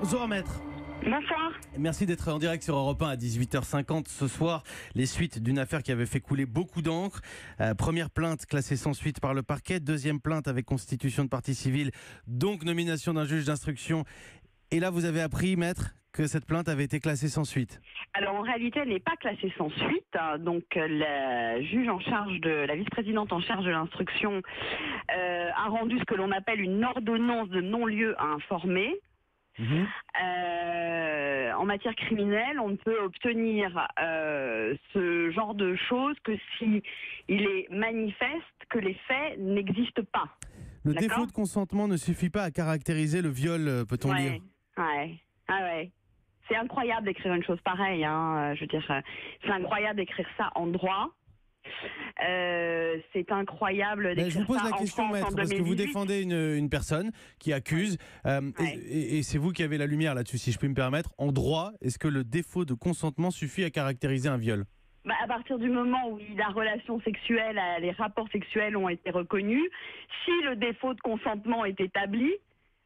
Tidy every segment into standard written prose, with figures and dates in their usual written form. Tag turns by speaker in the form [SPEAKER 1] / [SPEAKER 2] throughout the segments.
[SPEAKER 1] Bonsoir maître.
[SPEAKER 2] Bonsoir.
[SPEAKER 1] Merci d'être en direct sur Europe 1 à 18h50 ce soir. Les suites d'une affaire qui avait fait couler beaucoup d'encre. Première plainte classée sans suite par le parquet. Deuxième plainte avec constitution de partie civile, donc nomination d'un juge d'instruction. Et là, vous avez appris, maître, que cette plainte avait été classée sans suite.
[SPEAKER 2] Alors en réalité, elle n'est pas classée sans suite. Donc la juge en charge la vice-présidente en charge de l'instruction a rendu ce que l'on appelle une ordonnance de non-lieu à informer. En matière criminelle, on ne peut obtenir ce genre de choses que si il est manifeste que les faits n'existent pas.
[SPEAKER 1] Le défaut de consentement ne suffit pas à caractériser le viol, peut-on lire.
[SPEAKER 2] Ouais. C'est incroyable d'écrire une chose pareille. Je veux dire, c'est incroyable d'écrire ça en droit. C'est incroyable d'écrire ça en France. Je vous pose la question, maître, parce que vous défendez une personne qui accuse, et c'est vous qui avez la lumière là-dessus, si je puis me permettre. En droit, est-ce que le défaut de consentement suffit à caractériser un viol ? À partir du moment où la relation sexuelle, les rapports sexuels ont été reconnus, si le défaut de consentement est établi,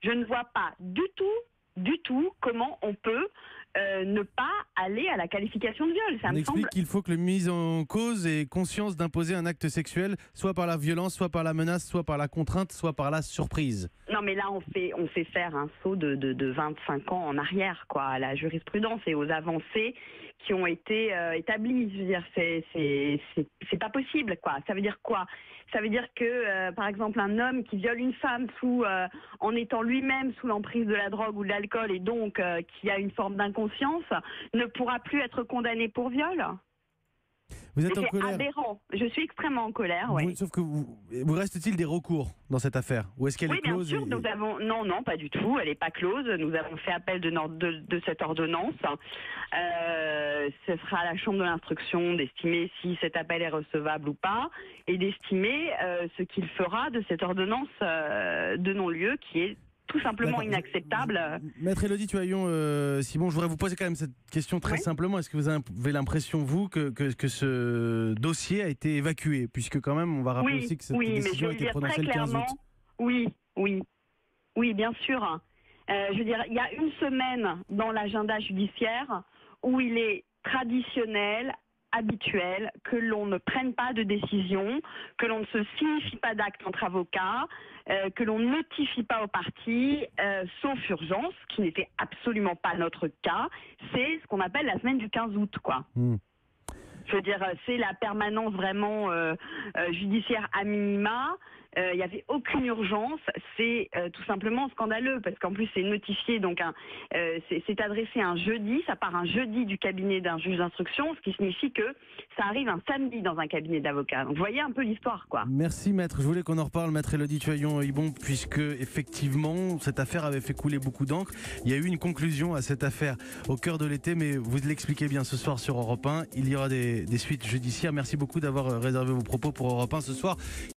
[SPEAKER 2] je ne vois pas du tout comment on peut ne pas aller à la qualification de viol.
[SPEAKER 1] On explique qu'il faut que le mis en cause ait conscience d'imposer un acte sexuel, soit par la violence, soit par la menace, soit par la contrainte, soit par la surprise.
[SPEAKER 2] Non, mais là, on fait faire un saut de 25 ans en arrière, quoi, à la jurisprudence et aux avancées qui ont été établies. Je veux dire, c'est pas possible, quoi. Ça veut dire quoi ? Ça veut dire que, par exemple, un homme qui viole une femme en étant lui-même sous l'emprise de la drogue ou de l'alcool et donc qui a une forme d'inconscience ne pourra plus être condamné pour viol.
[SPEAKER 1] Vous êtes en colère.
[SPEAKER 2] C'est aberrant. Je suis extrêmement en colère. Oui.
[SPEAKER 1] Sauf que vous reste-t-il des recours dans cette affaire ? Ou est-ce qu'elle est close ?
[SPEAKER 2] Oui, bien sûr. Non, pas du tout. Elle n'est pas close. Nous avons fait appel de cette ordonnance. Ce sera à la chambre de l'instruction d'estimer si cet appel est recevable ou pas et d'estimer ce qu'il fera de cette ordonnance de non-lieu qui est tout simplement inacceptable.
[SPEAKER 1] Maître Élodie Tuhaillon-Simon, je voudrais vous poser quand même cette question très simplement. Est-ce que vous avez l'impression, vous, que ce dossier a été évacué ? Puisque quand même, on va rappeler aussi que cette décision a été prononcée le 15 août.
[SPEAKER 2] Oui, bien sûr. Je veux dire, il y a une semaine dans l'agenda judiciaire où il est traditionnel, habituel, que l'on ne prenne pas de décision, que l'on ne se signifie pas d'acte entre avocats, que l'on ne notifie pas aux parties, sauf urgence, ce qui n'était absolument pas notre cas. C'est ce qu'on appelle la semaine du 15 août, quoi. Je veux dire, c'est la permanence vraiment judiciaire à minima. Il n'y avait aucune urgence. C'est tout simplement scandaleux parce qu'en plus c'est notifié, donc c'est adressé un jeudi. Ça part un jeudi du cabinet d'un juge d'instruction, ce qui signifie que ça arrive un samedi dans un cabinet d'avocats. Donc vous voyez un peu l'histoire, quoi.
[SPEAKER 1] Merci maître. Je voulais qu'on en reparle, maître Élodie Tuhaillon-Ibon, puisque effectivement cette affaire avait fait couler beaucoup d'encre. Il y a eu une conclusion à cette affaire au cœur de l'été, mais vous l'expliquez bien ce soir sur Europe 1. Il y aura des suites judiciaires. Merci beaucoup d'avoir réservé vos propos pour Europe 1 ce soir.